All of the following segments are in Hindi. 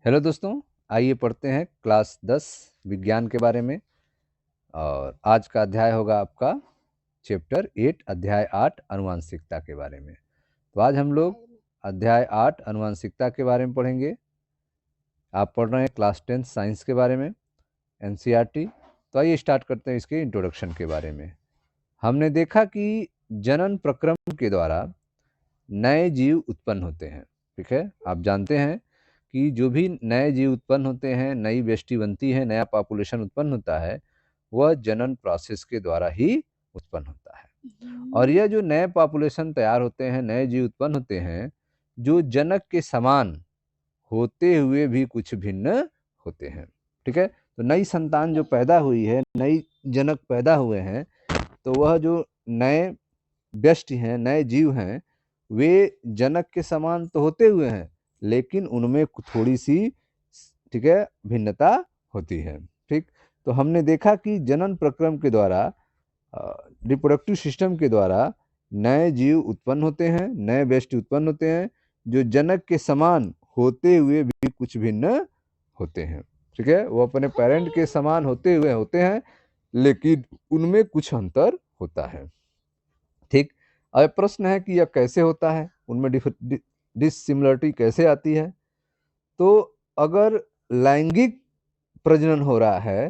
हेलो दोस्तों, आइए पढ़ते हैं क्लास 10 विज्ञान के बारे में। और आज का अध्याय होगा आपका चैप्टर 8 अध्याय 8 आनुवंशिकता के बारे में। तो आज हम लोग अध्याय 8 आनुवंशिकता के बारे में पढ़ेंगे। आप पढ़ रहे हैं क्लास 10 साइंस के बारे में, एनसीईआरटी। तो आइए स्टार्ट करते हैं इसके इंट्रोडक्शन के बारे में। हमने देखा कि जनन प्रक्रम के द्वारा नए जीव उत्पन्न होते हैं। ठीक है, आप जानते हैं कि जो भी नए जीव उत्पन्न होते हैं, नई व्यष्टि बनती है, नया पॉपुलेशन उत्पन्न होता है, वह जनन प्रोसेस के द्वारा ही उत्पन्न होता है। और यह जो नए पॉपुलेशन तैयार होते हैं, नए जीव उत्पन्न होते हैं, जो जनक के समान होते हुए भी कुछ भिन्न होते हैं। ठीक है, तो नई संतान जो पैदा हुई है, नई जनक पैदा हुए हैं, तो वह जो नए व्यष्टि हैं, नए जीव हैं, वे जनक के समान तो होते हुए हैं, लेकिन उनमें थोड़ी सी, ठीक है, भिन्नता होती है। ठीक, तो हमने देखा कि जनन प्रक्रम के द्वारा, रिप्रोडक्टिव सिस्टम के द्वारा नए जीव उत्पन्न होते हैं, नए व्यष्टि उत्पन्न होते हैं, जो जनक के समान होते हुए भी कुछ भिन्न होते हैं। ठीक है, वो अपने पेरेंट के समान होते हुए होते हैं, लेकिन उनमें कुछ अंतर होता है। ठीक, अब प्रश्न है कि यह कैसे होता है, उनमें डिसिमिलरिटी कैसे आती है। तो अगर लैंगिक प्रजनन हो रहा है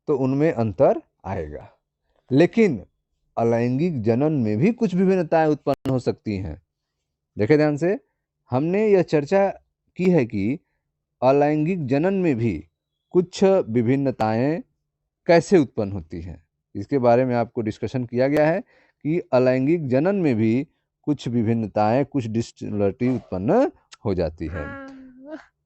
तो उनमें अंतर आएगा, लेकिन अलैंगिक जनन में भी कुछ विभिन्नताएं उत्पन्न हो सकती हैं। देखें ध्यान से, हमने यह चर्चा की है कि अलैंगिक जनन में भी कुछ विभिन्नताएं कैसे उत्पन्न होती हैं। इसके बारे में आपको डिस्कशन किया गया है कि अलैंगिक जनन में भी कुछ विभिन्नताएं, कुछ डिसिमिलरिटी उत्पन्न हो जाती है।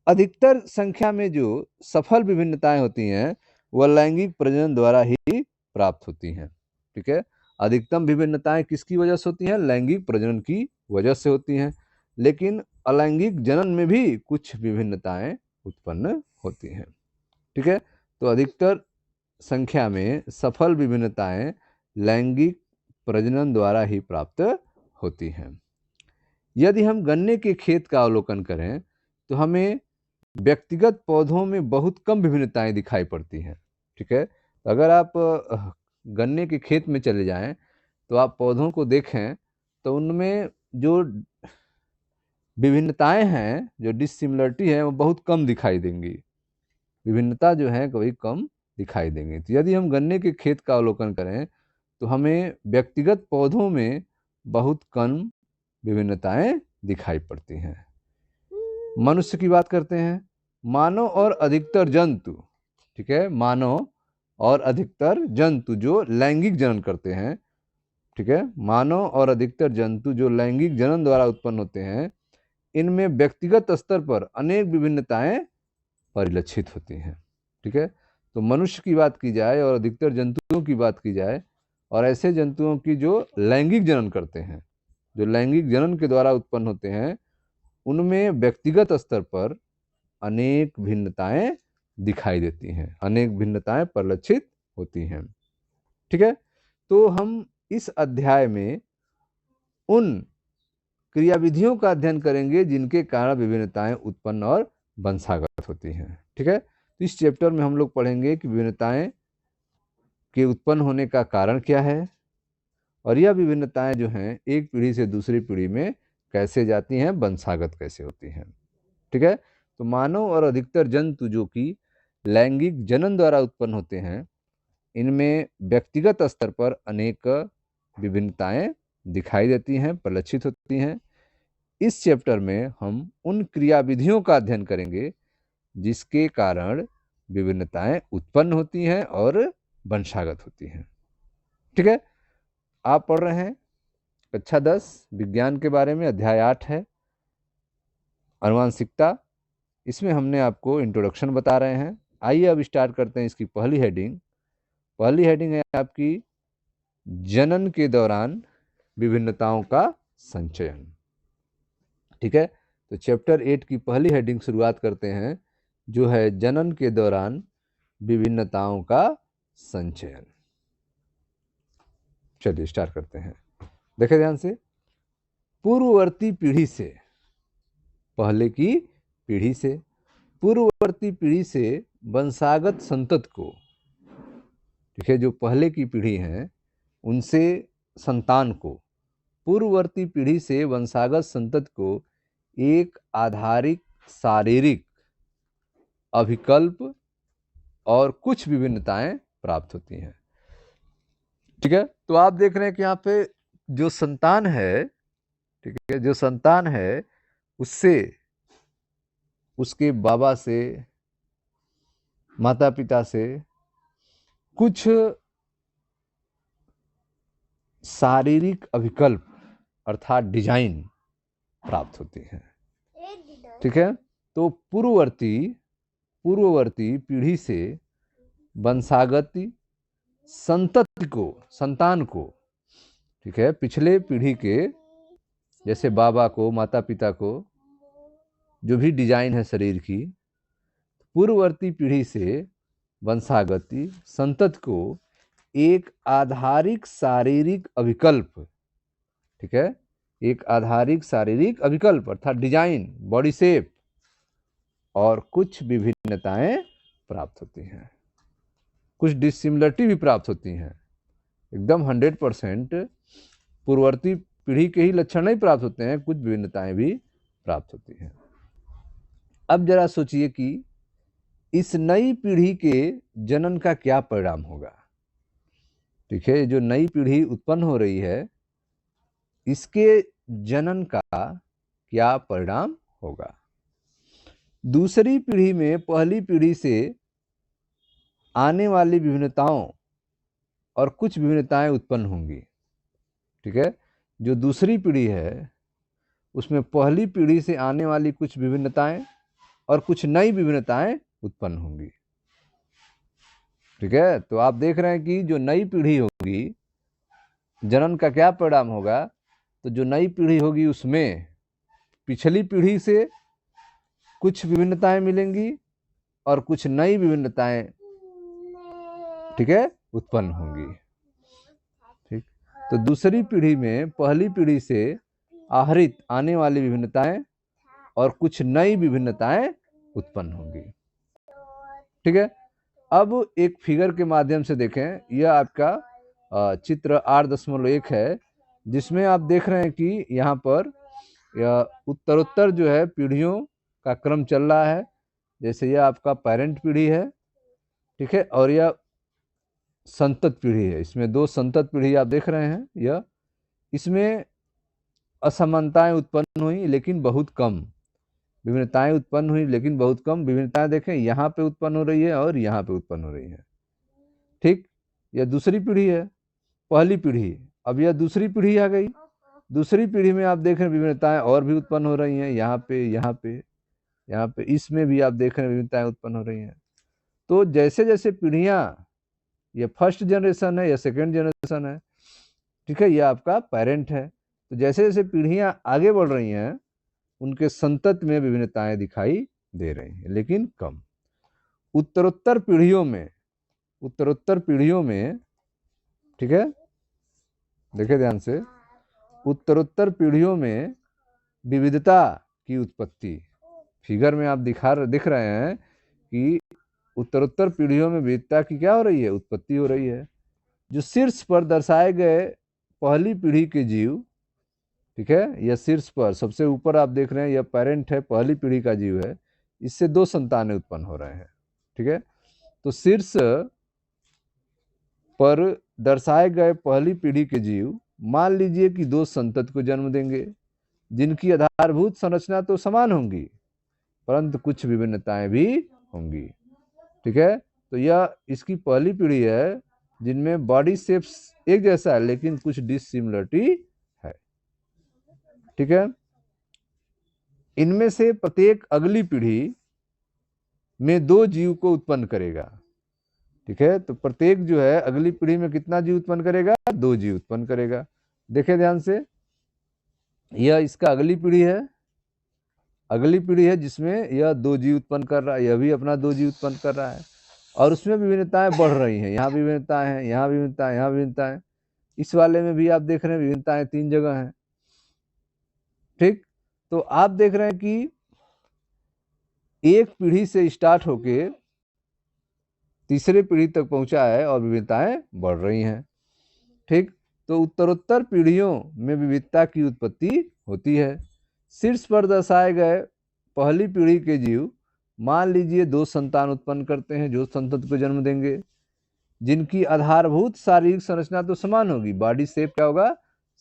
अधिकतर संख्या में जो सफल विभिन्नताएं होती हैं, वह लैंगिक प्रजनन द्वारा ही प्राप्त होती हैं। ठीक है, अधिकतम विभिन्नताएं किसकी वजह से होती हैं? लैंगिक प्रजनन की वजह से होती हैं। लेकिन अलैंगिक जनन में भी कुछ विभिन्नताएं उत्पन्न होती हैं। ठीक है, तो अधिकतर संख्या में सफल विभिन्नताएं लैंगिक प्रजनन द्वारा ही प्राप्त होती हैं। यदि हम गन्ने के खेत का अवलोकन करें तो हमें व्यक्तिगत पौधों में बहुत कम विभिन्नताएं दिखाई पड़ती हैं। ठीक है, अगर आप गन्ने के खेत में चले जाएं तो आप पौधों को देखें तो उनमें जो विभिन्नताएं हैं, जो डिसिमिलरिटी है, वो बहुत कम दिखाई देंगी। विभिन्नता जो है कभी कम दिखाई देंगी। तो यदि हम गन्ने के खेत का अवलोकन करें तो हमें व्यक्तिगत पौधों में बहुत कम विभिन्नताएं दिखाई पड़ती हैं। मनुष्य की बात करते हैं। मानव और अधिकतर जंतु, ठीक है, मानव और अधिकतर जंतु जो लैंगिक जनन करते हैं, ठीक है, मानव और अधिकतर जंतु जो लैंगिक जनन द्वारा उत्पन्न होते हैं, इनमें व्यक्तिगत स्तर पर अनेक विभिन्नताएं परिलक्षित होती हैं। ठीक है, तो मनुष्य की बात की जाए और अधिकतर जंतुओं की बात की जाए, और ऐसे जंतुओं की जो लैंगिक जनन करते हैं, जो लैंगिक जनन के द्वारा उत्पन्न होते हैं, उनमें व्यक्तिगत स्तर पर अनेक भिन्नताएं दिखाई देती हैं, अनेक भिन्नताएं परिलक्षित होती हैं। ठीक है, तो हम इस अध्याय में उन क्रियाविधियों का अध्ययन करेंगे जिनके कारण विभिन्नताएं उत्पन्न और वंशागत होती हैं। ठीक है, तो इस चैप्टर में हम लोग पढ़ेंगे कि विभिन्नताएं के उत्पन्न होने का कारण क्या है, और यह विभिन्नताएं जो हैं एक पीढ़ी से दूसरी पीढ़ी में कैसे जाती हैं, वंशागत कैसे होती हैं। ठीक है, तो मानव और अधिकतर जंतु जो कि लैंगिक जनन द्वारा उत्पन्न होते हैं, इनमें व्यक्तिगत स्तर पर अनेक विभिन्नताएं दिखाई देती हैं, परिलक्षित होती हैं। इस चैप्टर में हम उन क्रियाविधियों का अध्ययन करेंगे जिसके कारण विभिन्नताएं उत्पन्न होती हैं और वंशागत होती हैं। ठीक है, आप पढ़ रहे हैं कक्षा 10 विज्ञान के बारे में, अध्याय 8 है आनुवंशिकता। इसमें हमने आपको इंट्रोडक्शन बता रहे हैं। आइए अब स्टार्ट करते हैं इसकी पहली हेडिंग। पहली हेडिंग है आपकी जनन के दौरान विभिन्नताओं का संचयन। ठीक है, तो चैप्टर 8 की पहली हेडिंग शुरुआत करते हैं, जो है जनन के दौरान विभिन्नताओं का संचयन। चलिए स्टार्ट करते हैं। देखें ध्यान से, पूर्ववर्ती पीढ़ी से, पहले की पीढ़ी से पूर्ववर्ती पीढ़ी से वंशागत संतत को, ठीक है, जो पहले की पीढ़ी है उनसे संतान को, पूर्ववर्ती पीढ़ी से वंशागत संतत को एक आधारिक शारीरिक अभिकल्प और कुछ विभिन्नताएं प्राप्त होती हैं। ठीक है, तो आप देख रहे हैं कि यहाँ पे जो संतान है, ठीक है, जो संतान है उससे, उसके बाबा से, माता पिता से कुछ शारीरिक अभिकल्प अर्थात डिजाइन प्राप्त होती है। ठीक है, तो पूर्ववर्ती पीढ़ी से वंशागति संतति को, संतान को, ठीक है, पिछले पीढ़ी के जैसे बाबा को, माता पिता को जो भी डिजाइन है शरीर की, पूर्ववर्ती पीढ़ी से वंशागति संतत को एक आधारिक शारीरिक अभिकल्प, ठीक है, एक आधारिक शारीरिक अभिकल्प अर्थात डिजाइन, बॉडी शेप और कुछ विभिन्नताएं प्राप्त होती हैं, कुछ डिसिमिलरिटी भी प्राप्त होती हैं। एकदम 100% पूर्ववर्ती पीढ़ी के ही लक्षण नहीं प्राप्त होते हैं, कुछ विभिन्नताएं भी प्राप्त होती हैं। अब जरा सोचिए कि इस नई पीढ़ी के जनन का क्या परिणाम होगा। ठीक है, जो नई पीढ़ी उत्पन्न हो रही है इसके जनन का क्या परिणाम होगा। दूसरी पीढ़ी में पहली पीढ़ी से आने वाली विभिन्नताओं और कुछ विभिन्नताएं उत्पन्न होंगी। ठीक है, जो दूसरी पीढ़ी है उसमें पहली पीढ़ी से आने वाली कुछ विभिन्नताएं और कुछ नई विभिन्नताएं उत्पन्न होंगी। ठीक है, तो आप देख रहे हैं कि जो नई पीढ़ी होगी जनन का क्या परिणाम होगा। तो जो नई पीढ़ी होगी उसमें पिछली पीढ़ी से कुछ विभिन्नताएं मिलेंगी और कुछ नई विभिन्नताएं, ठीक है, उत्पन्न होंगी। ठीक, तो दूसरी पीढ़ी में पहली पीढ़ी से आहरित आने वाली विभिन्नताएं और कुछ नई विभिन्नताएं उत्पन्न होंगी। ठीक है, अब एक फिगर के माध्यम से देखें, यह आपका चित्र 8.1 है जिसमें आप देख रहे हैं कि यहाँ पर उत्तरोत्तर जो है पीढ़ियों का क्रम चल रहा है। जैसे यह आपका पेरेंट पीढ़ी है, ठीक है, और यह संतत पीढ़ी है। इसमें दो संतत पीढ़ी आप देख रहे हैं। यह इसमें असमानताएं उत्पन्न हुई लेकिन बहुत कम, विभिन्नताएं उत्पन्न हुई लेकिन बहुत कम। विभिन्नताएं देखें यहाँ पे उत्पन्न हो रही है और यहाँ पे उत्पन्न हो रही है। ठीक, यह दूसरी पीढ़ी है, पहली पीढ़ी, अब यह दूसरी पीढ़ी आ गई। दूसरी पीढ़ी में आप देख रहे हैं विभिन्नताएं और भी उत्पन्न हो रही हैं, यहाँ पे, यहाँ पे, यहाँ पे, इसमें भी आप देख रहे हैं विभिन्नताएं उत्पन्न हो रही हैं। तो जैसे जैसे पीढ़ियाँ, ये फर्स्ट जनरेशन है या सेकेंड जनरेशन है, ठीक है, ये आपका पेरेंट है। तो जैसे जैसे पीढ़ियाँ आगे बढ़ रही हैं उनके संतत में विभिन्नताएं दिखाई दे रही हैं लेकिन कम। उत्तरोत्तर पीढ़ियों में, ठीक है, देखिए ध्यान से, उत्तरोत्तर पीढ़ियों में विविधता की उत्पत्ति, फिगर में आप दिख रहे हैं कि उत्तरोत्तर पीढ़ियों में विविधता की क्या हो रही है, उत्पत्ति हो रही है। जो शीर्ष पर दर्शाए गए पहली पीढ़ी के जीव, ठीक है, यह शीर्ष पर सबसे ऊपर आप देख रहे हैं, यह पेरेंट है, पहली पीढ़ी का जीव है, इससे दो संतानें उत्पन्न हो रहे हैं। ठीक है, तो शीर्ष पर दर्शाए गए पहली पीढ़ी के जीव मान लीजिए कि दो संतत को जन्म देंगे जिनकी आधारभूत संरचना तो समान होंगी परंतु कुछ विभिन्नताएं भी होंगी। ठीक है, तो यह इसकी पहली पीढ़ी है जिनमें बॉडी शेप्स एक जैसा है लेकिन कुछ डिसिमिलरिटी है। ठीक है, इनमें से प्रत्येक अगली पीढ़ी में दो जीव को उत्पन्न करेगा। ठीक है, तो प्रत्येक जो है अगली पीढ़ी में कितना जीव उत्पन्न करेगा, दो जीव उत्पन्न करेगा। देखें ध्यान से, यह इसका अगली पीढ़ी है जिसमें यह दो जीव उत्पन्न कर रहा है, यह भी अपना दो जीव उत्पन्न कर रहा है और उसमें विभिन्नताएं बढ़ रही हैं। यहाँ विभिन्नताएं हैं, यहाँ विभिन्नताएं, यहाँ विभिन्नताएं। इस वाले में भी आप देख रहे हैं विभिन्नताएं 3 जगह हैं। ठीक, तो आप देख रहे हैं कि एक पीढ़ी से स्टार्ट होके तीसरे पीढ़ी तक पहुंचा है और विविधताएं बढ़ रही हैं। ठीक, तो उत्तरोत्तर पीढ़ियों में विविधता की उत्पत्ति होती है। शीर्ष पर दर्शाए गए पहली पीढ़ी के जीव मान लीजिए 2 संतान उत्पन्न करते हैं जो संतति को जन्म देंगे, जिनकी आधारभूत शारीरिक संरचना तो समान होगी, बॉडी शेप क्या होगा,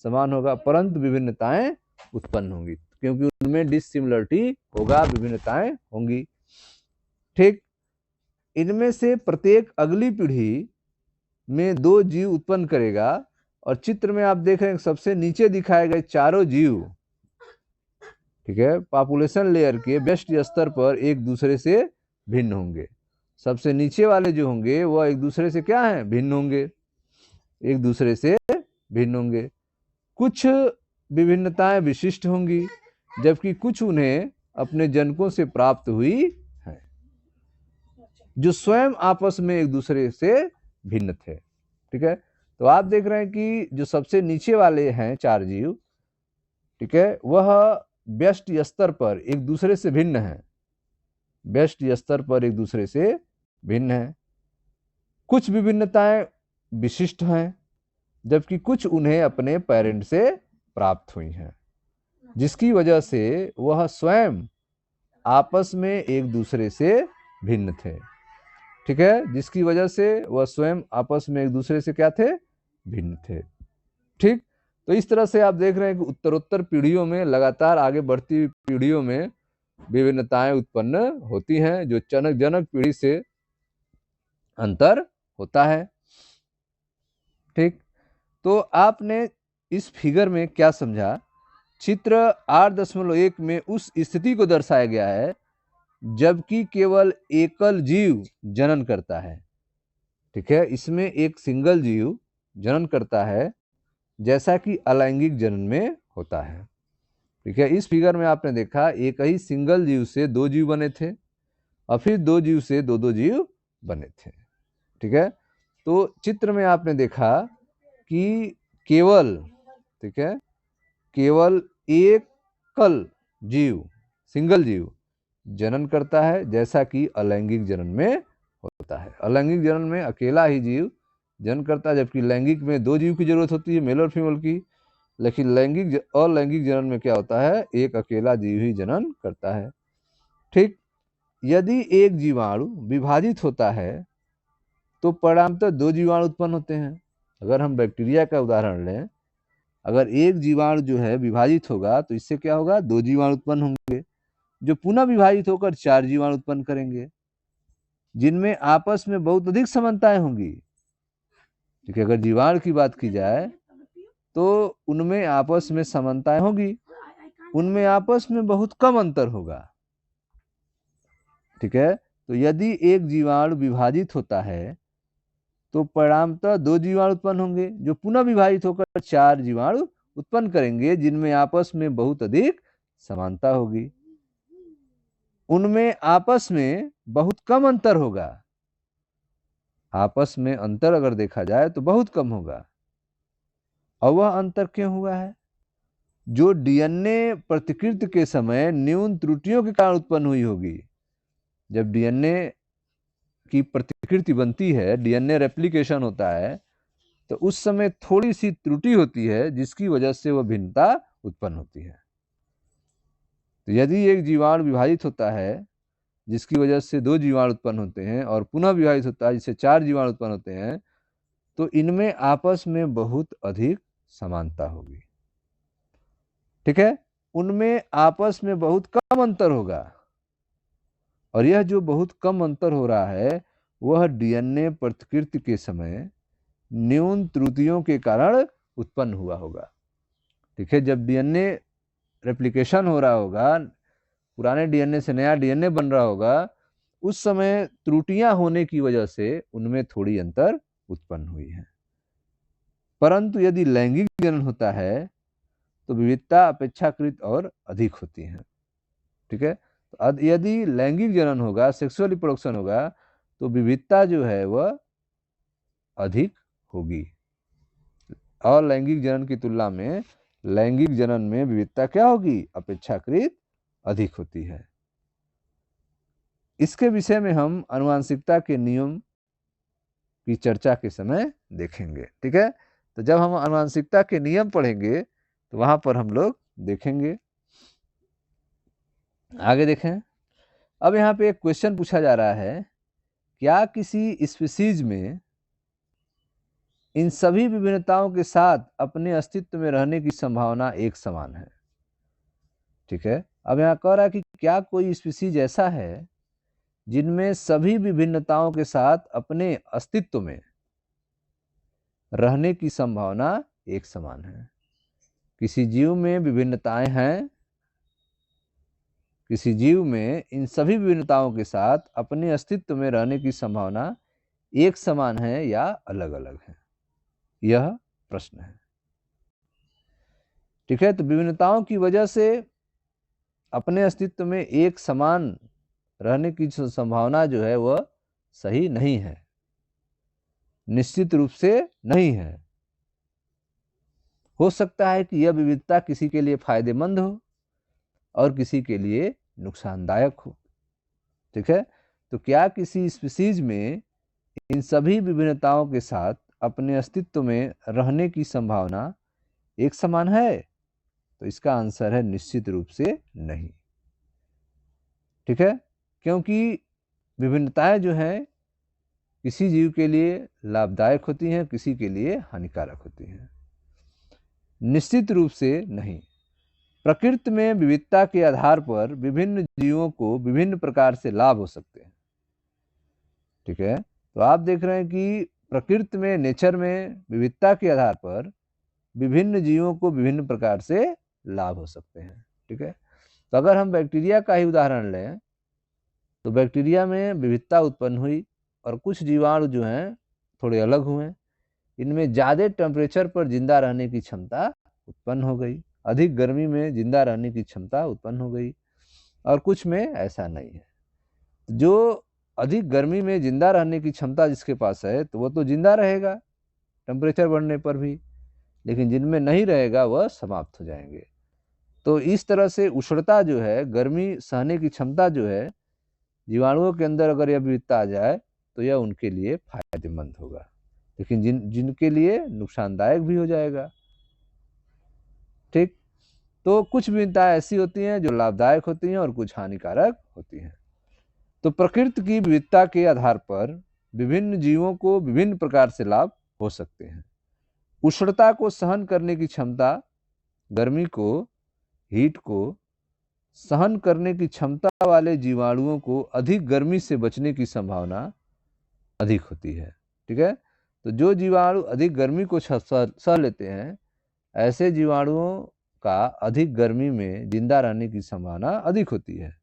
समान होगा, परंतु विभिन्नताएं उत्पन्न होंगी क्योंकि उनमें डिसिमिलरिटी होगा, विभिन्नताएं होंगी। ठीक, इनमें से प्रत्येक अगली पीढ़ी में 2 जीव उत्पन्न करेगा और चित्र में आप देख रहे हैं सबसे नीचे दिखाए गए चारों जीव, ठीक है, पॉपुलेशन लेयर के व्यष्टि स्तर पर एक दूसरे से भिन्न होंगे। सबसे नीचे वाले जो होंगे वह एक दूसरे से क्या है, भिन्न होंगे, एक दूसरे से भिन्न होंगे। कुछ विभिन्नताएं विशिष्ट होंगी जबकि कुछ उन्हें अपने जनकों से प्राप्त हुई है जो स्वयं आपस में एक दूसरे से भिन्न थे। ठीक है, तो आप देख रहे हैं कि जो सबसे नीचे वाले हैं 4 जीव, ठीक है, वह व्यष्टि स्तर पर एक दूसरे से भिन्न है, व्यष्टि स्तर पर एक दूसरे से भिन्न है। कुछ विभिन्नताएं विशिष्ट हैं जबकि कुछ उन्हें अपने पेरेंट से प्राप्त हुई हैं जिसकी वजह से वह स्वयं आपस में एक दूसरे से भिन्न थे। ठीक है, जिसकी वजह से वह स्वयं आपस में एक दूसरे से क्या थे, भिन्न थे। ठीक, तो इस तरह से आप देख रहे हैं कि उत्तरोत्तर पीढ़ियों में लगातार आगे बढ़ती हुई पीढ़ियों में विभिन्नताएं उत्पन्न होती हैं जो जनक पीढ़ी से अंतर होता है। ठीक, तो आपने इस फिगर में क्या समझा, चित्र 8.1 में उस स्थिति को दर्शाया गया है जबकि केवल एकल जीव जनन करता है। ठीक है, इसमें एक सिंगल जीव जनन करता है जैसा कि अलैंगिक जनन में होता है। ठीक है, इस फिगर में आपने देखा एक ही सिंगल जीव से 2 जीव बने थे और फिर 2 जीव से 2 जीव बने थे। ठीक है, तो चित्र में आपने देखा कि केवल, ठीक है, केवल एकल जीव, सिंगल जीव जनन करता है जैसा कि अलैंगिक जनन में होता है। अलैंगिक जनन में अकेला ही जीव जनन करता है जबकि लैंगिक में 2 जीव की जरूरत होती है, मेल और फीमेल की, लेकिन अलैंगिक जनन में क्या होता है, एक अकेला जीव ही जनन करता है। ठीक, यदि एक जीवाणु विभाजित होता है तो परिणामतः 2 जीवाणु उत्पन्न होते हैं। अगर हम बैक्टीरिया का उदाहरण लें, अगर एक जीवाणु जो है विभाजित होगा तो इससे क्या होगा, 2 जीवाणु उत्पन्न होंगे जो पुनः विभाजित होकर 4 जीवाणु उत्पन्न करेंगे जिनमें आपस में बहुत अधिक समानताएं होंगी। ठीक है, अगर जीवाणु की बात की जाए तो उनमें आपस में समानताएं होगी, उनमें आपस में बहुत कम अंतर होगा। ठीक है, तो यदि एक जीवाणु विभाजित होता है तो परिणामतः 2 जीवाणु उत्पन्न होंगे जो पुनः विभाजित होकर 4 जीवाणु उत्पन्न करेंगे जिनमें आपस में बहुत अधिक समानता होगी, उनमें आपस में बहुत कम अंतर होगा। आपस में अंतर अगर देखा जाए तो बहुत कम होगा। और वह अंतर क्यों हुआ है, जो डीएनए प्रतिकृति के समय न्यून त्रुटियों के कारण उत्पन्न हुई होगी। जब डीएनए की प्रतिकृति बनती है, डीएनए रेप्लिकेशन होता है, तो उस समय थोड़ी सी त्रुटि होती है जिसकी वजह से वह भिन्नता उत्पन्न होती है। तो यदि एक जीवाणु विभाजित होता है जिसकी वजह से 2 जीवाणु उत्पन्न होते हैं और पुनः विभाजित होता है जिससे 4 जीवाणु उत्पन्न होते हैं, तो इनमें आपस में बहुत अधिक समानता होगी। ठीक है, उनमें आपस में बहुत कम अंतर होगा और यह जो बहुत कम अंतर हो रहा है वह डीएनए प्रतिकृति के समय न्यून त्रुटियों के कारण उत्पन्न हुआ होगा। ठीक है, जब डीएनए रेप्लिकेशन हो रहा होगा, पुराने डीएनए से नया डीएनए बन रहा होगा, उस समय त्रुटियां होने की वजह से उनमें थोड़ी अंतर उत्पन्न हुई है। परंतु यदि लैंगिक जनन होता है तो विविधता अपेक्षाकृत और अधिक होती है। ठीक है, तो यदि लैंगिक जनन होगा, सेक्सुअल रिप्रोडक्शन होगा, तो विविधता जो है वह अधिक होगी। और लैंगिक जनन की तुलना में लैंगिक जनन में विविधता क्या होगी, अपेक्षाकृत अधिक होती है। इसके विषय में हम आनुवांशिकता के नियम की चर्चा के समय देखेंगे। ठीक है, तो जब हम आनुवांशिकता के नियम पढ़ेंगे तो वहां पर हम लोग देखेंगे। आगे देखें। अब यहाँ पे एक क्वेश्चन पूछा जा रहा है, क्या किसी स्पीशीज में इन सभी विभिन्नताओं के साथ अपने अस्तित्व में रहने की संभावना एक समान है? ठीक है, अब यहाँ कह रहा है कि क्या कोई स्पीशीज ऐसा है जिनमें सभी विभिन्नताओं के साथ अपने अस्तित्व में रहने की संभावना एक समान है। किसी जीव में विभिन्नताएं हैं, किसी जीव में इन सभी विभिन्नताओं के साथ अपने अस्तित्व में रहने की संभावना एक समान है या अलग अलग है, यह प्रश्न है। ठीक है, तो विभिन्नताओं की वजह से अपने अस्तित्व में एक समान रहने की संभावना जो है वह सही नहीं है, निश्चित रूप से नहीं है। हो सकता है कि यह विविधता किसी के लिए फायदेमंद हो और किसी के लिए नुकसानदायक हो। ठीक है, तो क्या किसी स्पीशीज में इन सभी विभिन्नताओं के साथ अपने अस्तित्व में रहने की संभावना एक समान है? तो इसका आंसर है निश्चित रूप से नहीं। ठीक है, क्योंकि विभिन्नताएं जो हैं किसी जीव के लिए लाभदायक होती हैं, किसी के लिए हानिकारक होती हैं, निश्चित रूप से नहीं। प्रकृति में विविधता के आधार पर विभिन्न जीवों को विभिन्न प्रकार से लाभ हो सकते हैं। ठीक है, तो आप देख रहे हैं कि प्रकृति में, नेचर में विविधता के आधार पर विभिन्न जीवों को विभिन्न प्रकार से लाभ हो सकते हैं। ठीक है, तो अगर हम बैक्टीरिया का ही उदाहरण लें तो बैक्टीरिया में विविधता उत्पन्न हुई और कुछ जीवाणु जो हैं थोड़े अलग हुए। इनमें ज़्यादा टेम्परेचर पर जिंदा रहने की क्षमता उत्पन्न हो गई, अधिक गर्मी में जिंदा रहने की क्षमता उत्पन्न हो गई, और कुछ में ऐसा नहीं है। जो अधिक गर्मी में जिंदा रहने की क्षमता जिसके पास है तो वो तो जिंदा रहेगा टेम्परेचर बढ़ने पर भी, लेकिन जिनमें नहीं रहेगा वह समाप्त हो जाएंगे। तो इस तरह से उष्णता जो है, गर्मी सहने की क्षमता जो है, जीवाणुओं के अंदर अगर यह विविधता आ जाए तो यह उनके लिए फायदेमंद होगा, लेकिन जिनके लिए नुकसानदायक भी हो जाएगा। ठीक, तो कुछ विविधताएं ऐसी होती हैं जो लाभदायक होती हैं और कुछ हानिकारक होती हैं। तो प्रकृति की विविधता के आधार पर विभिन्न जीवों को विभिन्न प्रकार से लाभ हो सकते हैं। उष्णता को सहन करने की क्षमता, गर्मी को, हीट को सहन करने की क्षमता वाले जीवाणुओं को अधिक गर्मी से बचने की संभावना अधिक होती है। ठीक है, तो जो जीवाणु अधिक गर्मी को सह लेते हैं, ऐसे जीवाणुओं का अधिक गर्मी में जिंदा रहने की संभावना अधिक होती है।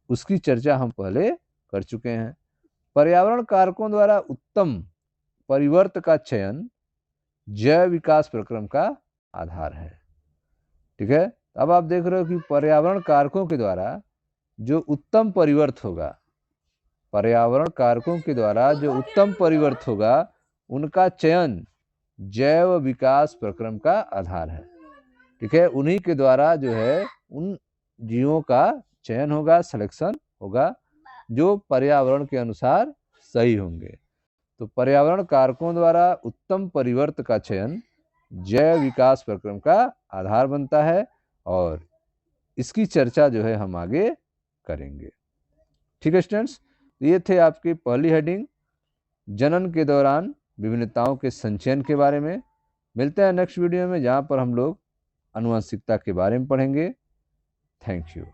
उसकी चर्चा हम पहले कर चुके हैं। पर्यावरण कारकों द्वारा उत्तम परिवर्त का चयन जैव विकास प्रक्रम का आधार है। ठीक है, अब आप देख रहे हो कि पर्यावरण कारकों के द्वारा जो उत्तम परिवर्त होगा, पर्यावरण कारकों के द्वारा जो उत्तम परिवर्त होगा उनका चयन जैव विकास प्रक्रम का आधार है। ठीक है, उन्हीं के द्वारा जो है उन जीवों का चयन होगा, सिलेक्शन होगा जो पर्यावरण के अनुसार सही होंगे। तो पर्यावरण कारकों द्वारा उत्तम परिवर्त का चयन जैव विकास प्रक्रम का आधार बनता है, और इसकी चर्चा जो है हम आगे करेंगे। ठीक है स्टूडेंट्स, ये थे आपकी पहली हेडिंग, जनन के दौरान विभिन्नताओं के संचयन के बारे में। मिलते हैं नेक्स्ट वीडियो में, जहाँ पर हम लोग आनुवंशिकता के बारे में पढ़ेंगे। Thank you.